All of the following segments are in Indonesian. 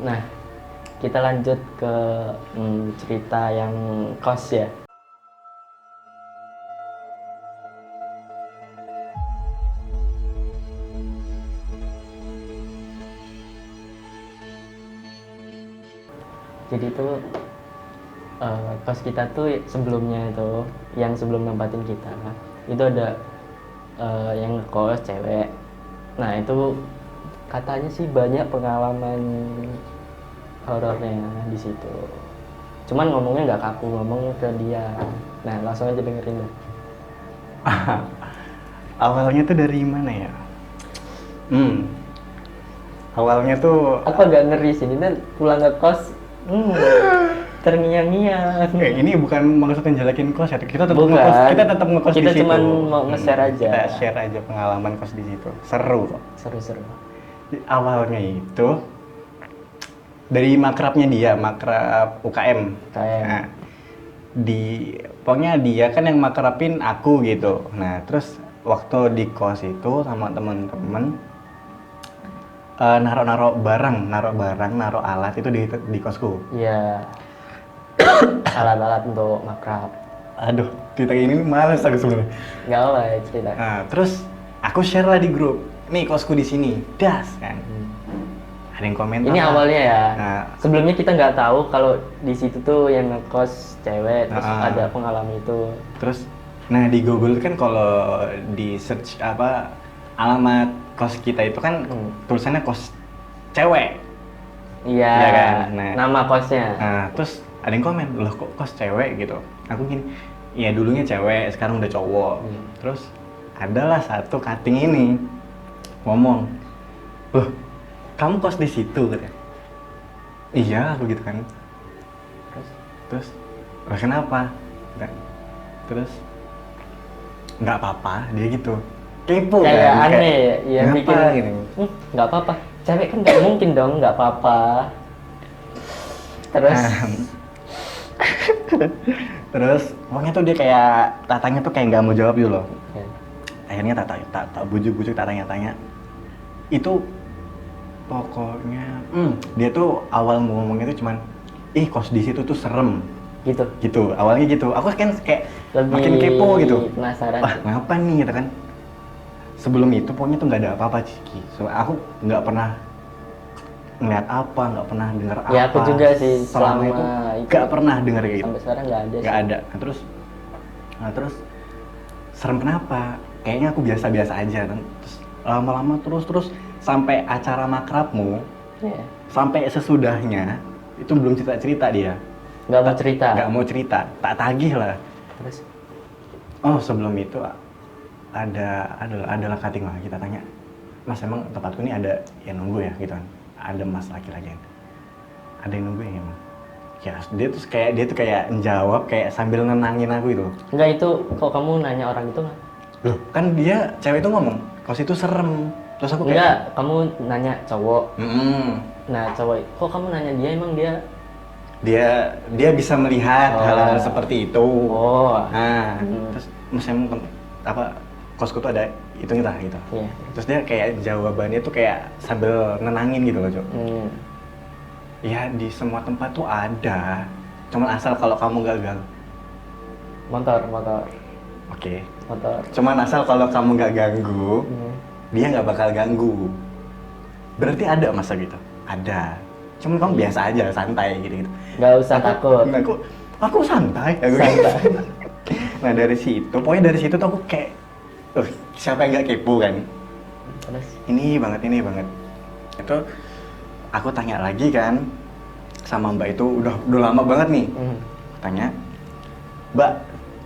Nah, kita lanjut ke cerita yang kos ya. Jadi itu kos kita tuh sebelumnya itu, yang sebelum nempatin kita, itu ada yang ngekos cewek. Nah itu katanya sih banyak pengalaman horornya di situ. Cuman ngomongnya nggak kaku, ngomong ke dia. Nah langsung aja dengerin lah. Awalnya tuh dari mana ya? Awalnya tuh Aku agak ngeri sih, ini kan pulang ke kos, terngiang-ngiang. ini bukan maksudnya jelekin kos ya. Kita tetap Bukan. ngekos, kita tetap ngekos Kita di situ. cuman mau nge-share aja. Kita share aja pengalaman kos di situ. Seru kok. Seru-seru. Awalnya itu dari makrabnya dia, makrab UKM. Kayak Nah, pokoknya dia kan yang makrabin aku gitu. Nah, terus waktu di kos itu sama teman-teman naruh barang, naruh alat itu di kosku. ya alat-alat untuk makrab. Aduh, cerita ini males aku sebenarnya. Nggak apa ya cerita. Nah, terus aku share lah di grup. Nih kosku di sini, das kan. Ada yang komentar. Ini lah. awalnya ya. Nah, Sebelumnya kita nggak tahu kalau di situ tuh yang ngekos cewek, terus ada pengalaman itu. terus, nah di Google kan kalau di search alamat kos kita itu kan tulisannya kos cewek. Iya. Iya kan? Nah. Nama kosnya. Nah, terus ada yang komen, loh kok kos cewek gitu. Aku gini, ya dulunya cewek, sekarang udah cowok. Terus adalah satu cutting ini ngomong, loh kamu kos di situ katanya. Iya, aku gitu kan. Terus lah kenapa? Terus nggak apa-apa, dia gitu. Kepo Kayak kan? aneh ya, kenapa mikir gitu. nggak apa-apa. Cewek kan nggak mungkin dong nggak apa-apa. Terus Terus pokoknya tuh dia kayak tatanya tuh kayak nggak mau jawab gitu loh. ya. Akhirnya tak bujuk-bujuk, tak tanya-tanya. Itu pokoknya dia tuh awal ngomongnya tuh cuman kos di situ tuh serem gitu. Awalnya gitu. Aku kan kayak Lebih makin kepo gitu. penasaran. Wah, ngapa nih gitu kan. Sebelum itu pokoknya tuh nggak ada apa-apa Ciki. So, aku nggak pernah ngeliat apa, nggak pernah dengar apa. Ya aku juga sih selama itu nggak pernah dengar kayak gitu. Sampai sekarang nggak ada. Nggak ada. Nah, terus serem kenapa? Kayaknya aku biasa-biasa aja kan. Terus lama-lama terus sampai acara makrabmu, Iya. sampai sesudahnya itu belum cerita dia. Nggak mau cerita. Nggak mau cerita. Tak tagih lah. Terus Oh, sebelum itu adalah cutting lah. Kita tanya, Mas emang tempatku ini ada yang nunggu ya gitu kan? Ada mas laki-laki kan? Ada yang nunggu ya emang? Ya dia tuh kayak menjawab kayak sambil nenangin aku gitu. enggak, itu kok kamu nanya orang itu nggak? Loh, kan dia cewek itu ngomong, kos itu serem. Terus aku kayak Enggak, kamu nanya cowok. Nah cowok, kok kamu nanya dia, emang dia bisa melihat hal-hal seperti itu. Oh. Nah, terus mas emang kosku tuh ada itu gitu. Iya. Terus dia kayak jawabannya tuh kayak sambil nenangin gitu loh, Cok. Ya di semua tempat tuh ada, cuman asal kalau kamu nggak ganggu. Motor. Oke. Motor. Cuman asal kalau kamu nggak ganggu, dia nggak bakal ganggu. Berarti ada masa gitu? Ada. Cuman kamu biasa aja, santai gitu. Nggak usah takut. Aku santai. Nah dari situ tuh aku kayak, siapa yang nggak kepo kan? Terus? Ini banget. Itu aku tanya lagi kan sama Mbak itu udah lama banget nih. Tanya, Mbak,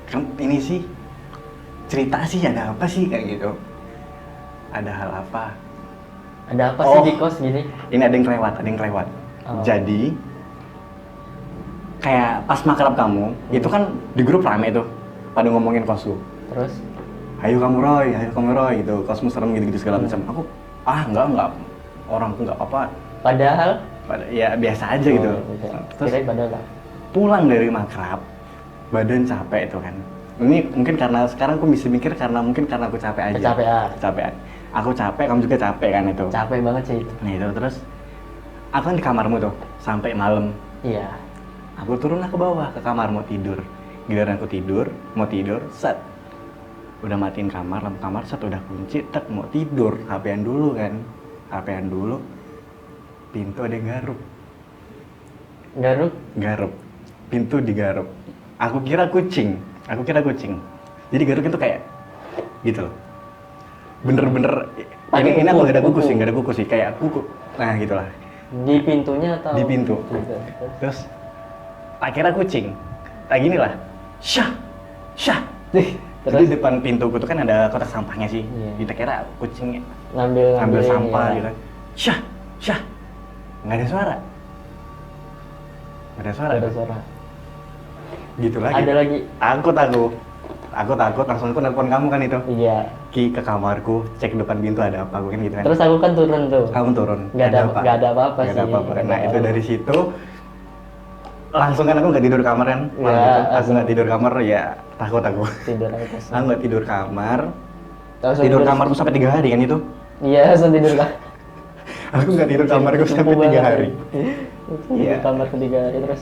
kamu ini sih cerita sih ada apa sih kayak gitu? Ada hal apa? Ada apa sih di kos gini? Ini ada yang kelewat. Oh. Jadi kayak pas makrab kamu, itu kan di grup rame tuh pada ngomongin kosku. Terus? Ayo kamu Roy gitu, kosmu serem gitu segala macam. Aku enggak, orangku nggak apa-apa. Padahal? Ya biasa aja gitu. Terus padahal? Pulang dari makrab, badan capek itu kan. Ini mungkin karena sekarang aku bisa mikir karena aku capek aja. Kecapean. Aku capek, kamu juga capek kan itu. Capek banget sih itu. Nah itu terus aku kan di kamarmu tuh sampai malam. Iya. Aku turun lah ke bawah ke kamar mau tidur. Giliran aku tidur, mau tidur, set. Udah matiin kamar, lampu kamar, set udah kunci, tek mau tidur. HP-an dulu kan. HP-an dulu. Pintu ada yang garuk. Garuk. Garuk. Pintu digaruk. Aku kira kucing. Jadi garuk itu kayak gitu loh. Bener-bener ini aku gak ada kuku sih, kayak kuku. Nah, gitulah. Di pintunya atau? Di pintu. Gitu. Terus tak kira kucing. Tak gini lah. Syah. Jadi depan pintuku tuh kan ada kotak sampahnya sih. Iya. Kita kira kucing Ngambil sampah ya. gitu. Syah. Nggak ada suara. Ada suara. Gitu lagi. Ada lagi. Aku takut langsung aku nelpon kamu kan itu. Iya. Ki ke kamarku, cek depan pintu ada apa, gue kan gitu kan. Terus aku kan turun tuh. Kamu turun. Nggak ada apa-apa Nggak sih. ada apa-apa. Nah, itu dari situ langsung kan aku nggak tidur kamar kan. Ya, Aku nggak tidur kamar ya takut aku. Tidur aja terus. Aku nggak tidur kamar. Langsung Tidur kamar tuh sampai 3 hari kan itu. Iya, langsung tidur kan. Aku nggak tidur kamarku sampai 3 hari. Iya. Iya. Kamar 3 hari terus.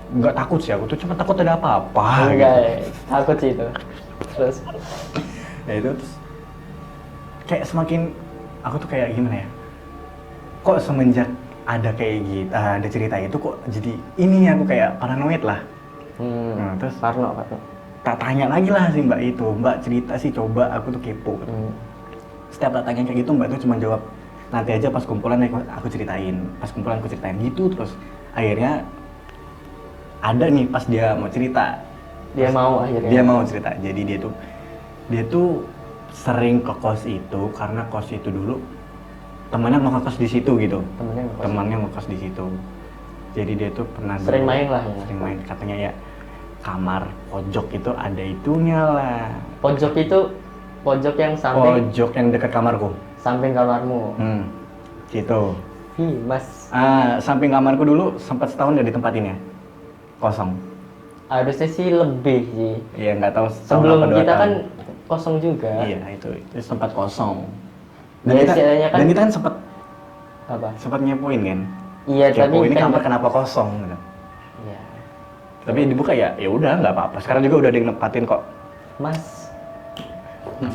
Nggak takut sih, aku tuh cuma takut ada apa-apa Enggak, gitu. takut sih itu. Terus Ya itu terus kayak semakin aku tuh kayak gimana ya? Kok semenjak ada kayak gitu, ada cerita itu kok jadi ini aku kayak paranoid lah. Nah, terus Parno. tak tanya lagi lah sih Mbak itu, Mbak cerita sih coba aku tuh kepo. Setiap tak tanya kayak gitu Mbak tuh cuma jawab nanti aja pas kumpulan aku ceritain, gitu terus akhirnya ada nih pas dia mau cerita. Dia mau akhirnya. Dia mau cerita. Jadi dia tuh sering ke kos itu karena kos itu dulu temannya mau ngekos di situ gitu. Temannya ngekos di situ. Jadi dia tuh pernah Sering dulu, main lah ya. Sering main katanya ya kamar pojok itu ada itunya lah. Pojok itu pojok yang samping Pojok yang dekat kamarku. samping kamarmu. Gitu. Ih, Mas. Samping kamarku dulu sempat setahun gak ditempatin ya. Kosong. Harusnya sih lebih sih. Iya nggak tahu. Sebelum tahun apa, 2 kita tahun. kan kosong juga. Iya itu sempat kosong. Ya, istilahnya kan- Dan kita kan Apa? sempat nyepoin kan. Iya, tapi Kepo ini kan kamar kenapa kosong gitu. Iya. Tapi dibuka ya udah nggak apa-apa. Sekarang juga udah ada yang nempatin kok. Mas.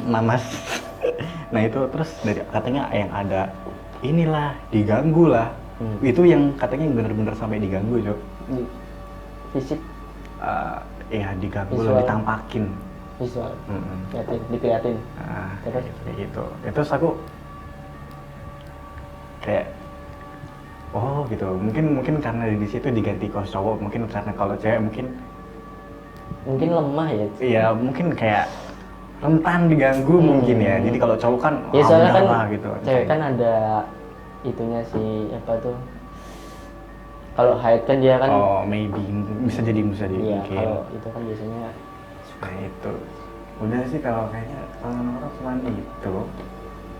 Mas. Nah itu terus dari katanya yang ada inilah diganggu lah. Itu yang katanya bener-bener sampai diganggu Jo. Fisik Ya diganggu Visual. lah, ditampakin. visual. Dikeliatin. Terus? Kayak gitu. Terus aku kayak oh gitu. Mungkin karena di situ diganti kos cowok. Mungkin karena kalau cewek Mungkin lemah ya. iya mungkin kayak rentan diganggu mungkin ya. Jadi kalau cowok kan Ya soalnya kan udahlah gitu. cewek kan ada itunya sih apa tuh? Kalau haid kan dia kan. Oh maybe bisa jadi Iya, mungkin. kalau itu kan biasanya Nah itu udah sih kalau kayaknya pengalaman orang cuma itu.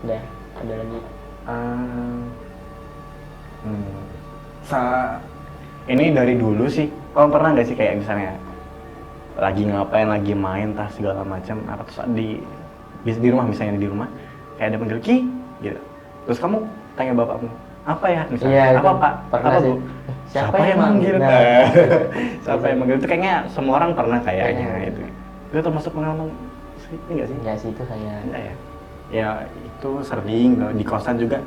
udah ada lagi. Ini dari dulu sih. Kamu pernah nggak sih kayak misalnya lagi ngapain, lagi main, tas segala macam, apa terus di rumah misalnya di rumah kayak ada panggil Ki, gitu. Terus kamu tanya bapakmu, apa ya misalnya? Iya, apa itu Pak? pernah Apa sih. Bu? Siapa yang manggil? Nah. Siapa yang manggil? Itu kayaknya semua orang pernah kayaknya Kayaknya. itu. Itu termasuk pengalaman ini nggak sih? Enggak sih itu saya. Enggak ya? Ya itu sering di kosan juga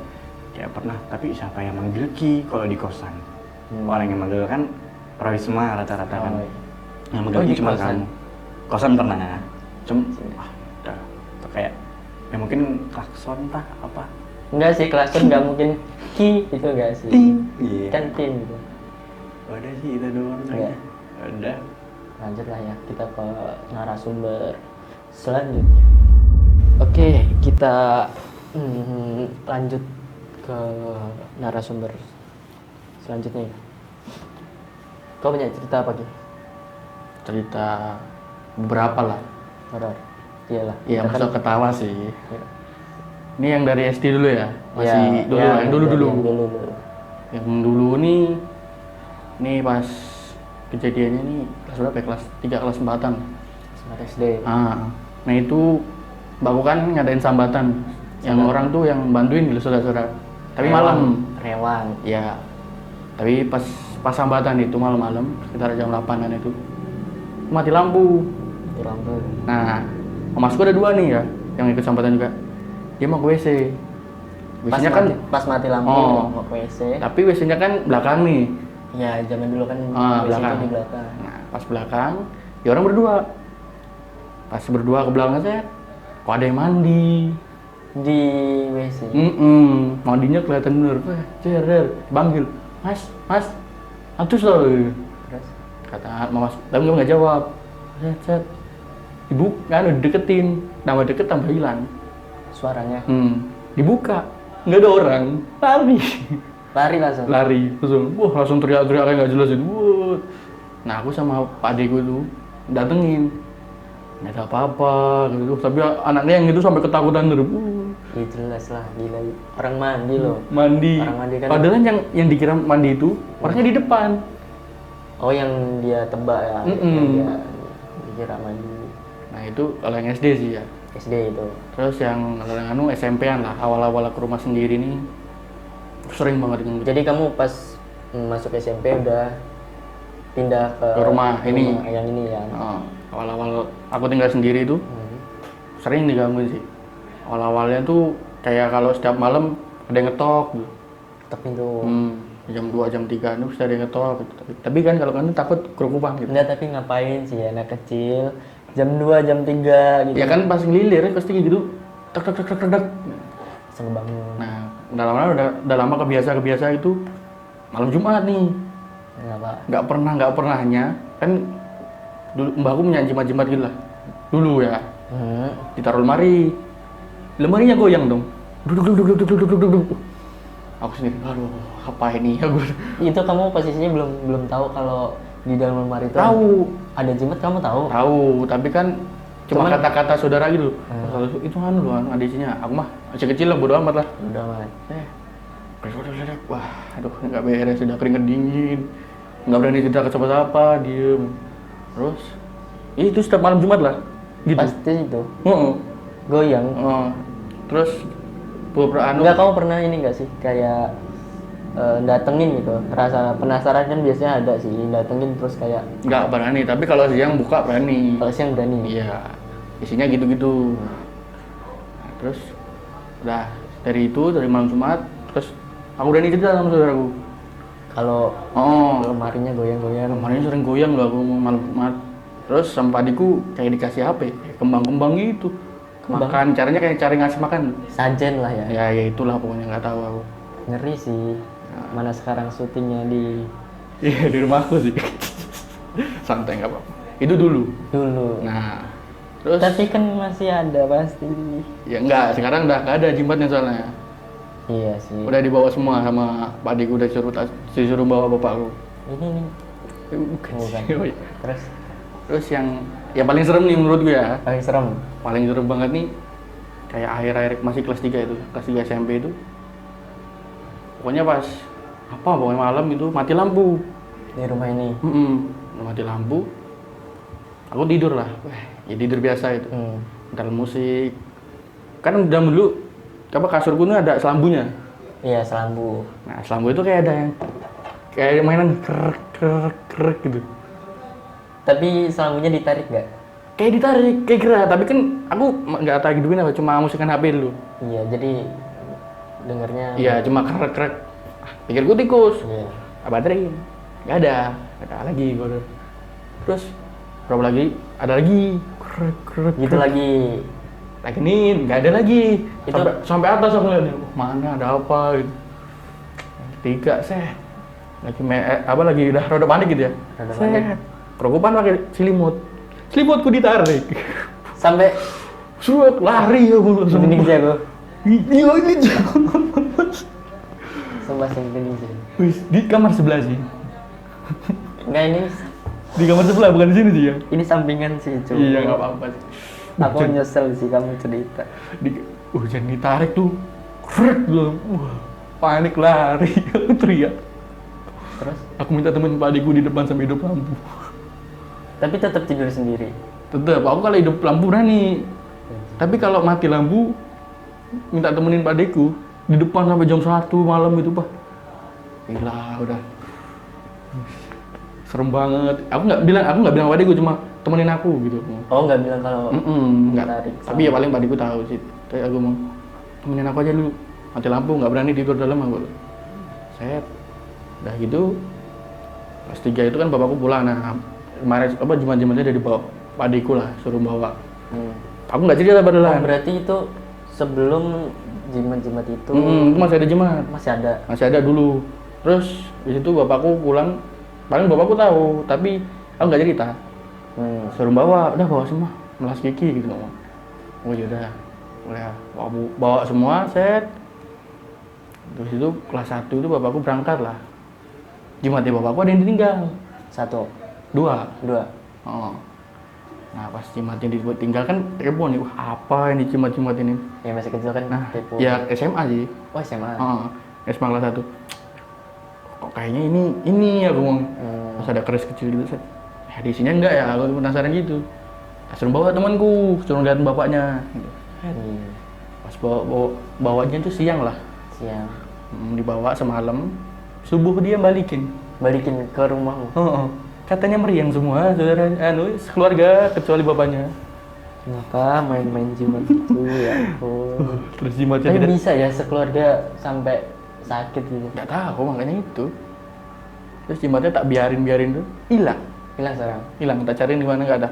kayak pernah. Tapi siapa yang manggil Ki kalau di kosan? Orang yang manggil kan Proisma rata-rata kan. Oh, iya. Yang manggil Ki di cuma kosan. kamu. Kosan pernah. Cuma udah. Itu kayak ya mungkin klakson tah apa? Enggak sih, klakson enggak mungkin Ki itu enggak sih. Iya. Kan tim gitu. Udah sih itu doang Iya. kayaknya. Udah. Lanjut lah ya, kita ke narasumber selanjutnya. Oke, kita lanjut ke narasumber selanjutnya. Kau punya cerita apa, Ki? Cerita beberapa lah. Horor. Iyalah. Iya, kita masuk ketawa sih. Iya. Ini yang dari SD dulu ya? Masih Ya, dulu, ya, yang dulu. Yang Yang dulu nih pas kejadiannya nih kelas berapa ya? Kelas 3, kelas 4-an. Smart SD. Nah itu Mbakku kan ngadain sambatan. Yang orang tuh yang bantuin gitu saudara-saudara. Tapi malam. Rewang. Ya, tapi pas sambatan itu malam-malam sekitar jam 8-an itu mati lampu. Di lampu. Nah, omasku ada 2 nih ya yang ikut sambatan juga. Dia mau ke WC. WC-nya kan Pas mati lampu Oh. mau ke WC. tapi WC-nya kan belakang nih. Ya zaman dulu kan WC Belakang. itu di belakang. Nah, pas belakang, ya orang berdua. Pas berdua ke belakang saya, kok ada yang mandi. Di WC. Mandinya kelihatan bener. Cer, panggil, mas, atus loh. Terus Kata mama, tapi nggak jawab. Set, ibu kan udah deketin, tambah deket tambah hilang. suaranya Dibuka, nggak ada orang, lari langsung. langsung teriak-teriak kayak nggak jelas itu. Wah. Nah aku sama pak adekku tuh datengin, nggak ada apa-apa gitu. Tapi anaknya yang itu sampai ketakutan terus. Ya jelas lah, gila. Orang mandi loh. Mandi. Orang mandi kan. Padahal yang dikira mandi itu orangnya di depan. Oh yang dia tebak ya. Yang dia dikira mandi. Nah itu kalau yang SD sih ya. SD itu. Terus yang kalau yang SMP-an lah, awal-awal ke rumah sendiri nih sering banget dengan Jadi kamu pas masuk SMP udah pindah ke rumah ini. yang ini ya. Awal-awal aku tinggal sendiri itu sering digangguin sih. Awal-awalnya tuh kayak kalau setiap malam ada yang ngetok gitu. Ketok pintu. Jam 2, jam 3 itu sudah ada yang ngetok gitu. Tapi kan kalau kan takut kerukupan gitu. Enggak, tapi ngapain sih anak kecil jam 2, jam 3 gitu. Ya kan pas ngelilir pasti gitu. Tek. Langsung bangun. Nah, udah lama kebiasa itu malam Jumat nih. Kenapa? Nggak pernahnya kan dulu mbakku punya jimat-jimat gitu lah. Dulu ya. Ditaruh lemarinya goyang dong. Duduk. Aku sendiri, aduh, apa ini ya gue? Itu kamu posisinya belum tahu kalau di dalam lemari itu Tahu, ada jimat, kamu tahu? tapi kan cuma Cuman- kata-kata saudara gitu. Kalau itu loh, ada isinya. Aku mah masih kecil lah, bodo amat lah. Udah amat. Wah, aduh, nggak beres, sudah keringet dingin, nggak berani cerita ke siapa-siapa, diem. Terus, itu setiap malam Jumat lah, gitu. Pasti itu Heeh. goyang. Terus, pura-pura anu. Enggak, kamu pernah ini enggak sih kayak datengin gitu, rasa penasaran kan biasanya ada sih, datengin terus kayak Nggak berani, tapi kalau siang buka berani. kalau siang berani. Iya, isinya gitu-gitu. Nah, terus udah dari malam Jumat, terus aku udah nih cerita sama saudaraku. Kalau Oh, lemarinya goyang-goyang. kemarin sering goyang loh aku malam Jumat. Terus sama adikku kayak dikasih HP, kayak kembang-kembang gitu. Kembang? Makan, caranya kayak cari ngasih makan. Sajen lah ya. Ya itulah pokoknya nggak tahu aku. Ngeri sih. Mana sekarang syutingnya di Iya di rumahku sih. Santai nggak apa-apa. Itu dulu. dulu. Nah, terus Tapi kan masih ada pasti. ya enggak, sekarang udah nggak ada jimatnya soalnya. Iya sih. Udah dibawa semua sama Pak adikku, udah disuruh bawa bapakku. Ini nih. Bukan. Bukan. Oh, iya. Terus Terus yang paling serem nih menurut gue ya, paling serem. paling serem banget nih kayak akhir-akhir masih kelas 3 itu, kelas 3 SMP itu. Pokoknya pokoknya malam itu mati lampu. Di rumah ini. Mati lampu. Aku tidur lah. Ya tidur biasa itu. Ntar musik. Kan dulu kasurku ini ada selambunya. Iya, selambu. Nah, selambu itu kayak ada yang kayak mainan krek gitu. Tapi selambunya ditarik nggak? Kayak ditarik, kayak gerak, tapi kan aku nggak tahu hidupin apa, cuma musikan HP dulu. Iya, jadi dengernya. Iya, cuma krek. Pikir gue tikus. Iya. Baterai. Nggak ada lagi gue. Terus berapa lagi? Ada lagi. Krek. Gitu lagi. Lagi nih, nggak ada lagi. Itu- Sampai atas aku lihat, mana ada apa gitu. 3 lagi udah rada panik gitu ya. Rada panik. Kerokopan pakai selimutku ditarik. Sampai Suruh lari aku langsung. mending sih aku. Iya ini jangan. Sumpah sih mending sih. Wis di kamar sebelah sih. Enggak, ini Di kamar sebelah bukan di sini sih ya. ini sampingan sih, cuy. Iya nggak apa-apa sih. Aku nyesel sih kamu cerita. Jangan ditarik tuh. Krek gue. Wah, panik lari. Aku teriak. Terus Aku minta temen Pak adikku di depan sampai hidup lampu. tapi tetap tidur sendiri. Tetep, aku kalau hidup lampu berani. Tapi kalau mati lampu, minta temenin Pak adikku di depan sampai jam 1 malam itu, Pak. Gila, udah serem banget. Aku nggak bilang sama adikku, cuma temenin aku gitu. Oh, nggak bilang kalau Nggak. tarik. Tapi ya paling adikku tahu sih. Tapi aku mau temenin aku aja dulu. Mati lampu, nggak berani tidur dalam aku. Set. Udah gitu. Kelas 3 itu kan bapakku pulang. Nah, kemarin Jumat-Jumatnya dari bawa adikku lah, suruh bawa. Aku nggak cerita Oh, padahal. berarti itu sebelum jimat-jimat itu Itu masih ada Jumat. masih ada. Dulu. Terus di situ bapakku pulang, paling bapakku tahu, tapi aku nggak cerita. Suruh bawa, udah bawa semua, melas Kiki gitu ngomong. Oh yaudah, udah bawa semua, set. Terus itu kelas 1 itu bapakku berangkat lah. Jimatnya bapakku ada yang ditinggal. 1, 2. 2. Oh. Nah pas jimatnya ditinggal kan kepo nih, wah apa ini jimat-jimat ini? Ya masih kecil kan Nah, kepo. ya SMA sih. Oh, SMA. SMA kelas 1. Kok kayaknya ini aku ngomong. Pas ada keris kecil gitu, set. Ya di sini enggak ya, aku penasaran gitu. Nah, suruh bawa temanku, suruh lihat bapaknya. Gitu. Pas bawanya itu siang lah. Siang. Dibawa semalam, subuh dia balikin Ke rumahmu. Katanya meriang semua saudara, keluarga kecuali bapaknya. Kenapa main-main jimat itu ya ampun. Terus jimatnya Tapi tidak, bisa ya sekeluarga sampai sakit gitu. nggak tahu makanya itu. Terus jimatnya tak biarin tuh hilang, Hilang sekarang. tak cariin di mana nggak ada.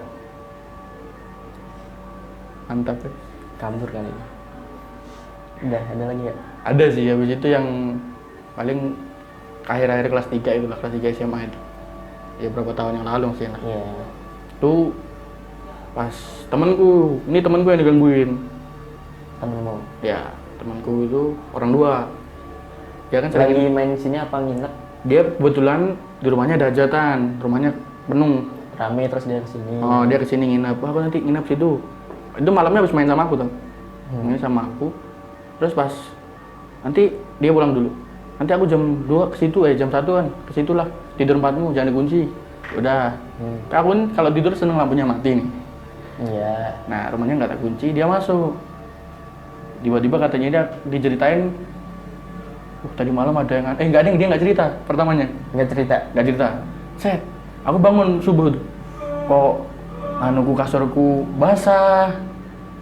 Mantap ya. Kabur kali. Udah, ada lagi ya? Ada sih habis itu yang paling akhir-akhir kelas 3 itu lah, kelas 3 SMA itu. Ya berapa tahun yang lalu sih. Iya. Tuh pas temanku yang digangguin. Temenmu. Ya, temanku itu orang 2. Dia kan Lagi sering, main sini apa nginep? dia kebetulan di rumahnya ada hajatan, rumahnya penuh. Rame terus dia kesini. Oh, dia kesini nginep. Aku nanti nginep situ. Itu malamnya habis main sama aku tuh. Main sama aku. Terus pas nanti dia pulang dulu. Nanti aku jam 2 ke situ, jam 1 kan. Ke situ lah. Tidur 4-mu, jangan dikunci. Udah. Aku kan kalau tidur seneng lampunya mati nih. Iya. Nah, rumahnya nggak tak kunci, dia masuk. Tiba-tiba katanya dia diceritain, tadi malam ada yang nggak ada yang dia nggak cerita pertamanya. Nggak cerita. Nggak cerita. Set, aku bangun subuh tuh. Kok kasurku basah.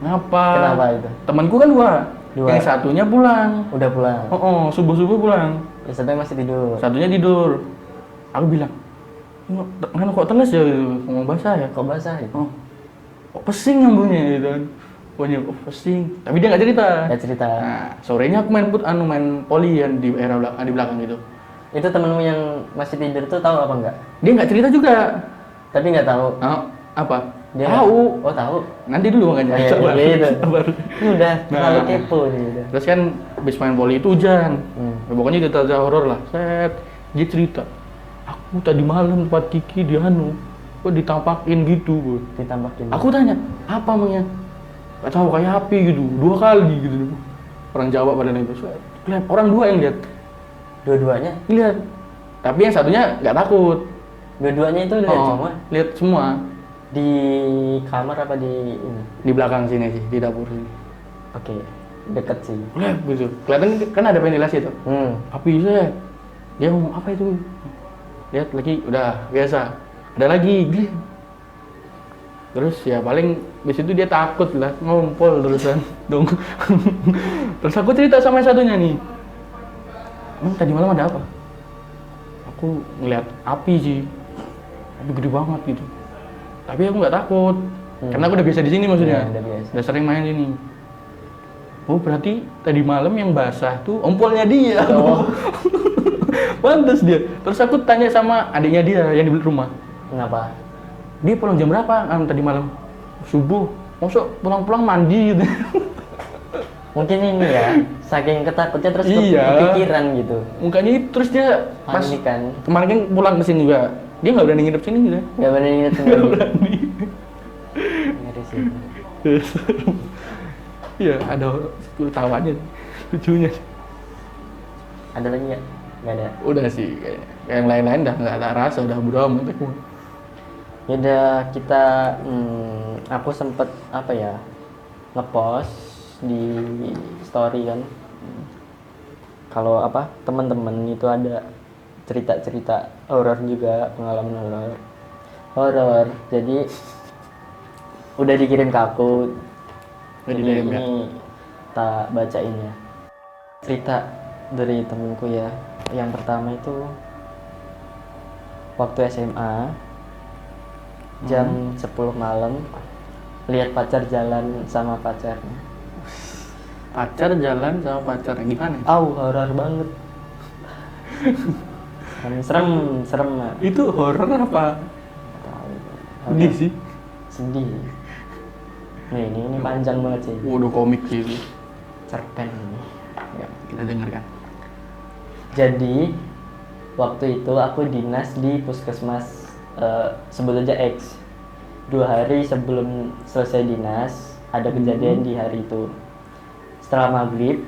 Ngapa? Kenapa itu? Temanku kan 2. Dua. Yang satunya pulang. Udah pulang. Subuh-subuh pulang. Ya sampai masih tidur. Satunya tidur. Aku bilang, kok teles ya ngomong basah ya? Kok basah itu? Kok pesing nyambungnya gitu kan. Pokoknya pesing. Tapi dia nggak cerita. Nggak cerita. Nah, sorenya aku main main poli yang di era di belakang gitu. Itu temenmu yang masih tidur tuh tahu apa enggak? Dia nggak cerita juga. Tapi nggak tahu. Apa? Dia Tahu. Oh, tahu. Nanti dulu makanya. Iya, Sabar. gitu. Sabar. Ini udah terlalu Nah. kepo nih udah. Terus kan habis main poli itu hujan. Hmm. Ya, pokoknya cerita horor lah. Set, dia cerita. Aku tadi malam tempat Kiki di kok ditampakin gitu. Ditambahin. Aku tanya, apa emangnya? Gak tahu kayak api gitu, 2 kali gitu. Orang Jawa pada itu. Lihat orang 2 yang lihat. Dua-duanya? Lihat. Tapi yang satunya nggak takut. Dua-duanya itu lihat semua? Lihat semua. Di kamar apa di ini? Di belakang sini sih, di dapur sini. Oke, deket sih. Lihat gitu. Kelihatan kan ada ventilasi tuh. Api saya. Dia ngomong apa itu? Lihat lagi, udah biasa. Ada lagi, gila. Terus ya paling di situ dia takut lah, ngompol terusan dong. Terus aku cerita sama yang satunya nih. Emang tadi malam ada apa? Aku ngeliat api sih. Api gede banget gitu. Tapi aku nggak takut. Karena aku udah biasa di sini maksudnya. Iya, udah biasa. Udah sering main sini. Oh, berarti tadi malam yang basah tuh ompolnya dia. Oh. Pantes dia. Terus aku tanya sama adiknya dia yang di rumah. Kenapa? Dia pulang jam berapa tadi malam? Subuh. Masuk pulang-pulang mandi gitu. Mungkin ini ya, saking ketakutnya terus Iya. kepikiran gitu. Mukanya itu terus dia pas Panik kan. kemarin kan pulang ke sini juga. Dia nggak berani nginep sini gitu. Gak berani inget Nggak sendiri. berani. Ngeri sih. Iya, ada tawanya. Lucunya. Ada lagi ya? Gak ada. Udah sih kayaknya. Yang lain-lain dah nggak ada rasa, udah bodo amat aku. Yaudah kita, aku sempet apa ya, ngepost di story kan. Kalau apa teman-teman itu ada cerita-cerita horor juga, pengalaman horor. Jadi udah dikirim ke aku. Udah Jadi dikirim ya? ini tak bacain ya. Cerita dari temenku ya. Yang pertama itu waktu SMA jam 10 malam lihat pacar jalan sama pacarnya. Pacar jalan sama pacar gimana? Horor banget. Serem Mak. Itu horor apa? Tahu. Sedih sih. Sedih. Nih, ini panjang banget sih. Waduh, komik gitu. Cerpen ini. Ya, kita dengarkan. Jadi waktu itu aku dinas di puskesmas, sebut aja X. 2 hari sebelum selesai dinas ada kejadian di hari itu. Setelah maghrib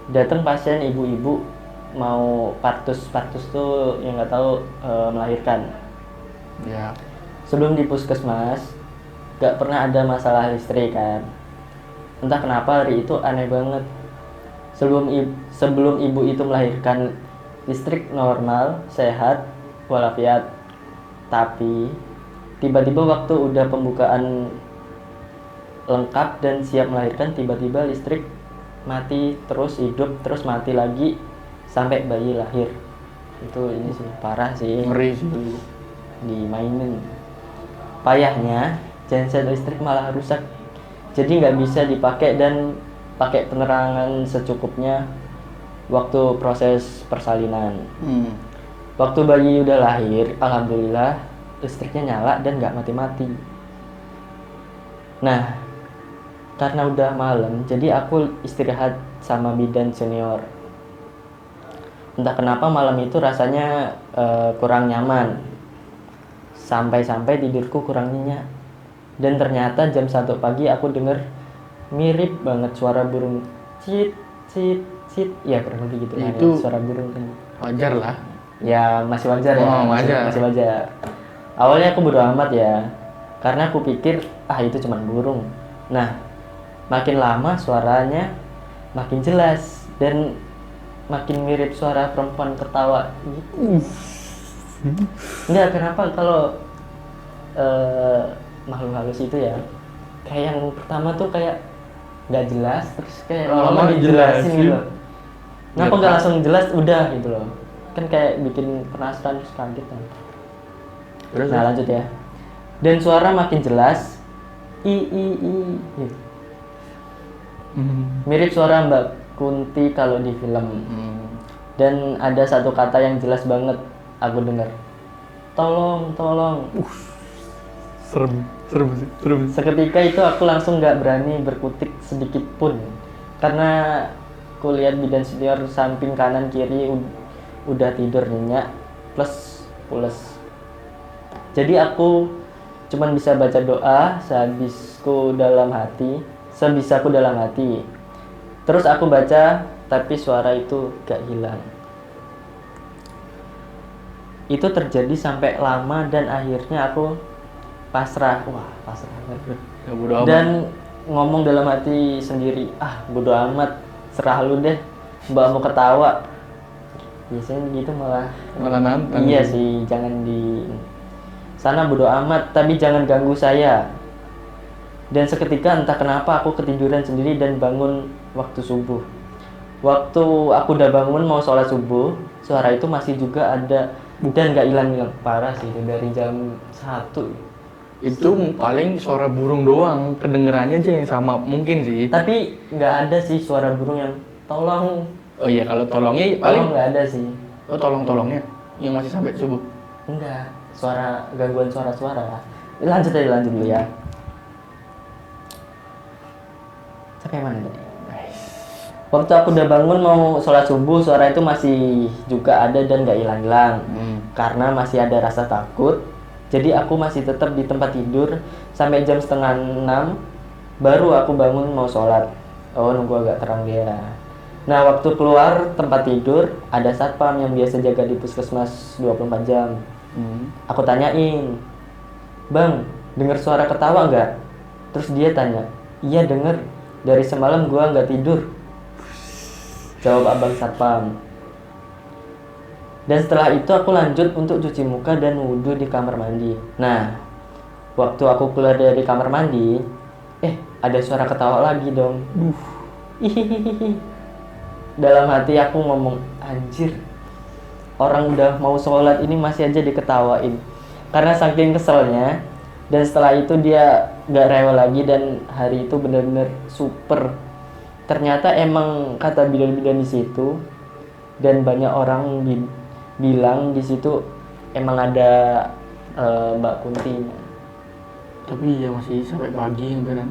datang pasien ibu-ibu mau partus tuh yang nggak tahu melahirkan. Ya. Sebelum di puskesmas nggak pernah ada masalah listrik kan. Entah kenapa hari itu aneh banget. Sebelum ibu itu melahirkan, listrik normal, sehat, walafiat. Tapi tiba-tiba waktu udah pembukaan lengkap dan siap melahirkan, tiba-tiba listrik mati, terus hidup, terus mati lagi sampai bayi lahir. Itu ini sih parah sih, Ngeri sih. dimainin. Payahnya genset listrik malah rusak, jadi nggak bisa dipakai dan pakai penerangan secukupnya waktu proses persalinan. Waktu bayi udah lahir, alhamdulillah listriknya nyala dan nggak mati-mati. Nah, karena udah malam, jadi aku istirahat sama bidan senior. Entah kenapa malam itu rasanya kurang nyaman. Sampai-sampai tidurku kurang nyenyak. Dan ternyata jam 1 pagi aku denger mirip banget suara burung cit cit cit. Ya kurang lebih gitu lah ya, Itu suara burung kan. wajar lah. Ya masih wajar ya. Oh, wajar. Masih wajar. Awalnya aku bodo amat ya. Karena aku pikir itu cuma burung. Nah, makin lama suaranya makin jelas dan makin mirip suara perempuan ketawa gitu. Enggak, kenapa kalau makhluk halus itu ya, kayak yang pertama tuh kayak nggak jelas, terus kayak lama-lama dijelasin gitu loh. Kenapa nggak langsung jelas udah gitu loh, kan kayak bikin penasaran terus kaget kan. Terus Nah lanjut ya, dan suara makin jelas, gitu. Mirip suara Mbak Kunti kalau di film. Dan ada satu kata yang jelas banget aku dengar, tolong. serem sih. Seketika itu aku langsung nggak berani berkutik sedikit pun, karena aku lihat bidan senior samping kanan kiri udah tidur nyenyak plus pules. Jadi aku cuman bisa baca doa sebisaku dalam hati. Terus aku baca, tapi suara itu gak hilang. Itu terjadi sampai lama dan akhirnya aku pasrah. Wah, pasrah banget. Ya bodo amat. Dan ngomong dalam hati sendiri, bodo amat, serah lu deh, mbak mau ketawa. Biasanya gitu malah nantang. iya sih, jangan di sana, bodo amat, tapi jangan ganggu saya. Dan seketika entah kenapa aku ketiduran sendiri dan bangun waktu subuh. Waktu aku udah bangun mau sholat subuh, suara itu masih juga ada dan gak hilang-hilang. Parah sih, itu dari jam 1. Itu paling suara burung doang, kedengerannya aja yang sama mungkin sih. Tapi nggak ada sih suara burung yang tolong. Oh iya, kalau tolongnya Paling paling nggak ada sih. tolongnya yang masih sampai subuh. Enggak, gangguan suara-suara. Lanjut dulu ya. Sampai mana tadi? Waktu aku udah bangun mau sholat subuh, suara itu masih juga ada dan nggak hilang-hilang. Karena masih ada rasa takut. Jadi aku masih tetap di tempat tidur sampai jam 5:30 baru aku bangun mau sholat. Nunggu agak terang dia. Nah, waktu keluar tempat tidur ada satpam yang biasa jaga di puskesmas 24 jam. Aku tanyain, "Bang, dengar suara ketawa nggak?" Terus dia tanya, "Iya denger, dari semalam gua nggak tidur," jawab abang satpam. Dan setelah itu aku lanjut untuk cuci muka dan wudhu di kamar mandi. Nah, waktu aku keluar dari kamar mandi, ada suara ketawa lagi dong. Hihihihi. Dalam hati aku ngomong, anjir, orang udah mau sholat ini masih aja diketawain. Karena saking keselnya, dan setelah itu dia gak rewel lagi dan hari itu benar-benar super. Ternyata emang kata bidan-bidan di situ, dan banyak orang bilang di situ emang ada Mbak Kuntinya. Tapi ya masih sampai pagi kan.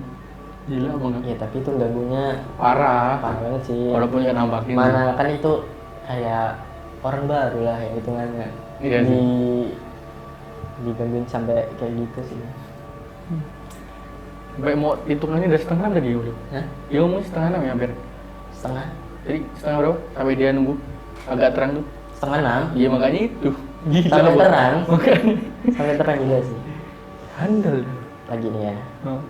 Gila banget. Ya tapi itu ganggunya Parah. parah banget sih. Walaupun ya nampakin. Mana kan itu kayak orang baru lah ya hitungannya. Iya sih. Digangguin sampai kayak gitu sih. Sampai mau hitungannya udah setengah tadi ya. Hah? Ya umumnya setengah 6 ya hampir. Setengah? Jadi setengah berapa? Sampai dia nunggu agak terang tuh. Setengah 6? Iya makanya itu. Gila, Sampai Bang. terang? Makanya. Sampai terang juga sih. Handal. Lagi nih ya. Oh.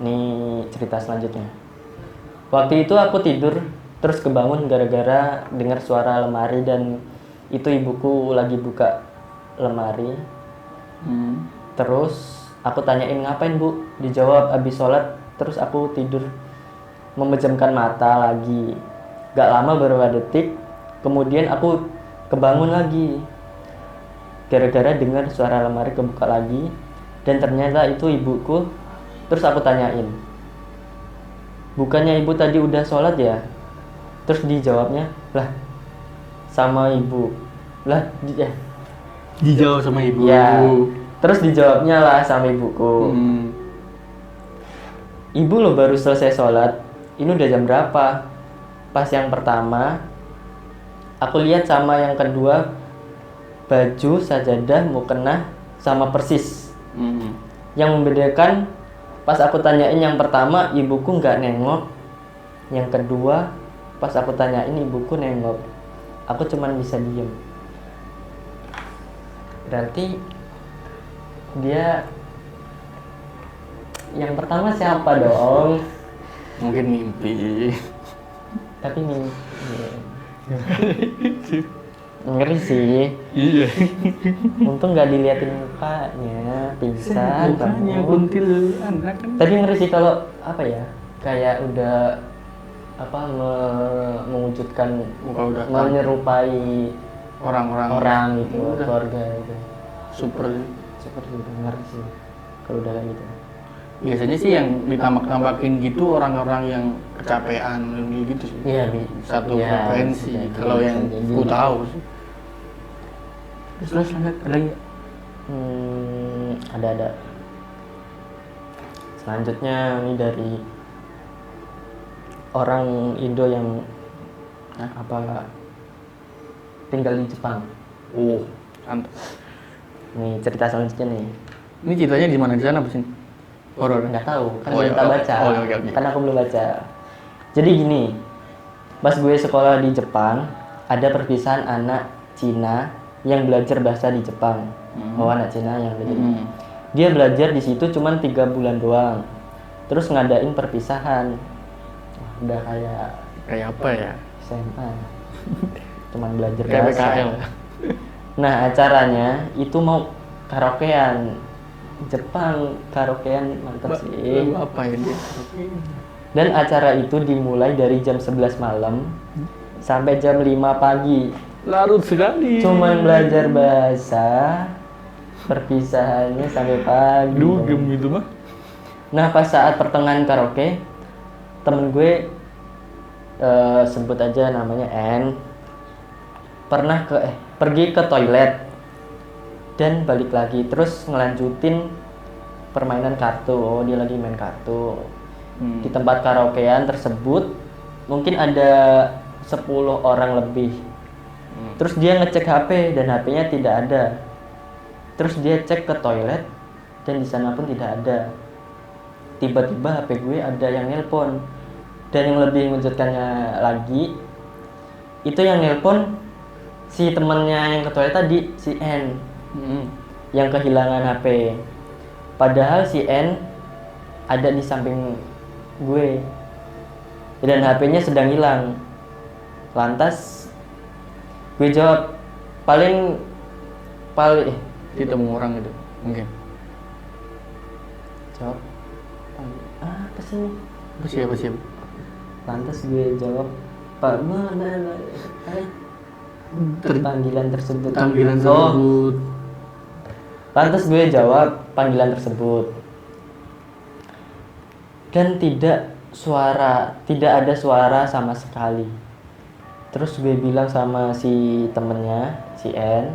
Ini cerita selanjutnya. Waktu itu aku tidur, terus kebangun gara-gara dengar suara lemari dan itu ibuku lagi buka lemari. Terus aku tanyain ngapain bu? Dijawab abis sholat. Terus aku tidur memejamkan mata lagi. Gak lama beberapa detik, kemudian aku kebangun lagi. Gara-gara dengar suara lemari kebuka lagi dan ternyata itu ibuku. Terus aku tanyain, bukannya ibu tadi udah sholat ya? Terus dijawabnya, lah sama ibu. Lah Dijawab sama ibu. ya. Terus dijawabnya lah sama ibuku. Ibu lo baru selesai sholat, ini udah jam berapa? Pas yang pertama, aku lihat sama yang kedua, baju, sajadah, mukena, sama persis. Yang membedakan, pas aku tanyain yang pertama, ibuku nggak nengok. Yang kedua, pas aku tanyain ibuku nengok. Aku cuman bisa diem. Berarti dia yang pertama siapa dong? Mungkin mimpi. Tapi ngeri sih. Iya. Untung nggak diliatin mukanya, pingsan. Mukanya bangun. kuntil anak kan. Tapi ngeri sih kalau apa ya? Kayak udah mewujudkan Muka udah menyerupai orang-orang orang gitu, Udah. keluarga gitu. super. Seperti itu ngeri sih kalau udah kayak gitu. Biasanya sih yang ditambak-tambakin gitu orang-orang yang kecapean gitu sih. Iya, Satu iya, frekuensi. bisa jadi, Kalau yang bisa jadi. ku tahu sih. Terus lanjut ada lagi. Ada. Selanjutnya ini dari orang Indo yang tinggal di Jepang. Oh, santai. Nih cerita selanjutnya nih. Ini ceritanya di mana, di sana apa sih? Horor. Nggak tahu, kan Oh, belum iya. tak baca. Oh, oke. Kan aku belum baca. Jadi gini, pas gue sekolah di Jepang, ada perpisahan anak Cina yang belajar bahasa di Jepang. Oh, anak Cina yang belajar. Dia belajar di situ cuma 3 bulan doang. Terus ngadain perpisahan. Wah, udah Kayak apa ya? SMA. Cuman belajar Kayak bahasa. PKL. Nah, acaranya itu mau karaokean. Jepang karaokean mantap sih. Apa ya dia? Dan acara itu dimulai dari jam 11 malam sampai jam 5 pagi. Larut sekali. Cuman belajar bahasa, perpisahannya sampai pagi. Dugem gitu mah. Nah, pas saat pertengahan karaoke, temen gue sebut aja namanya N, pergi ke toilet dan balik lagi, terus ngelanjutin permainan kartu. Oh, dia lagi main kartu. Di tempat karaokean tersebut mungkin ada 10 orang lebih. Terus dia ngecek HP dan HP-nya tidak ada. Terus dia cek ke toilet dan di sana pun tidak ada. Tiba-tiba HP gue ada yang nelpon. Dan yang lebih mengejutkannya lagi, itu yang nelpon si temennya yang ke toilet tadi, si N, yang kehilangan HP. Padahal si N ada di samping gue dan HP-nya sedang hilang. Lantas gue jawab paling Ditemu orang itu mungkin. jawab apa sih ini? Apa siapa? Lantas gue jawab panggilan tersebut. Panggilan Oh, tersebut. lantas gue jawab panggilan tersebut. Dan tidak ada suara sama sekali. Terus gue bilang sama si temennya, si N,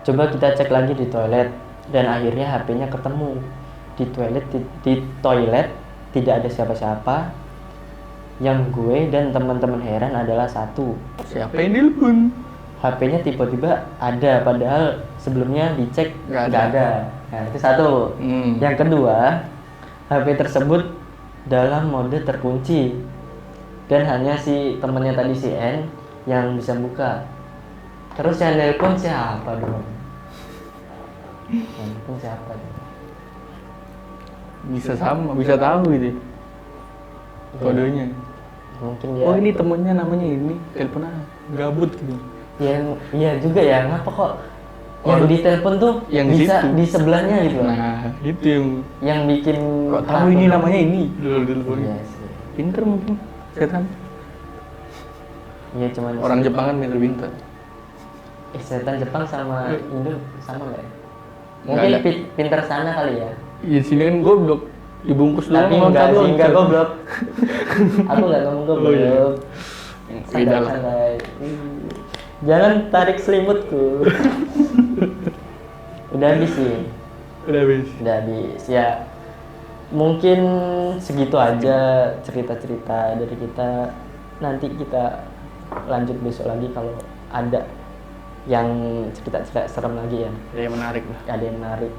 coba kita cek lagi di toilet. Dan akhirnya HP-nya ketemu di toilet tidak ada siapa-siapa. Yang gue dan teman-teman heran adalah satu, Siapa yang nelpon? HP-nya tiba-tiba ada, padahal sebelumnya dicek Nggak nggak ada. ada. Nah, itu satu. Yang kedua, HP tersebut dalam mode terkunci dan hanya si temennya tadi si N yang bisa buka. Terus yang nelpon siapa dong? Yang nelpon siapa dong? Bisa tahu gitu. Kodenya. Mungkin dia. Oh ini temennya namanya ini, telepon aja. Gabut gitu. Iya juga ya. Ngapa kok yang ditelepon tuh yang bisa situ. di sebelahnya gitu? Nah, itu yang bikin kok tahu ini namanya ini dulu. Iya sih. Pinter mungkin setan. Iya cuman Orang Jepang kan pinter. setan Jepang sama Indo sama nggak ya? Nggak Mungkin ada. pinter sana kali ya. Iya sini kan goblok. Dibungkus doang. Tapi enggak sih, enggak loncat. goblok. Aku nggak ngomong goblok. Oh, iya. Beda lah. Santai-santai. Jangan tarik selimutku. Udah habis sih. Udah habis. Udah habis ya. Mungkin segitu aja cerita-cerita dari kita. Nanti kita lanjut besok lagi kalau ada yang cerita-cerita serem lagi ya. Ada yang menarik lah. Ada yang menarik.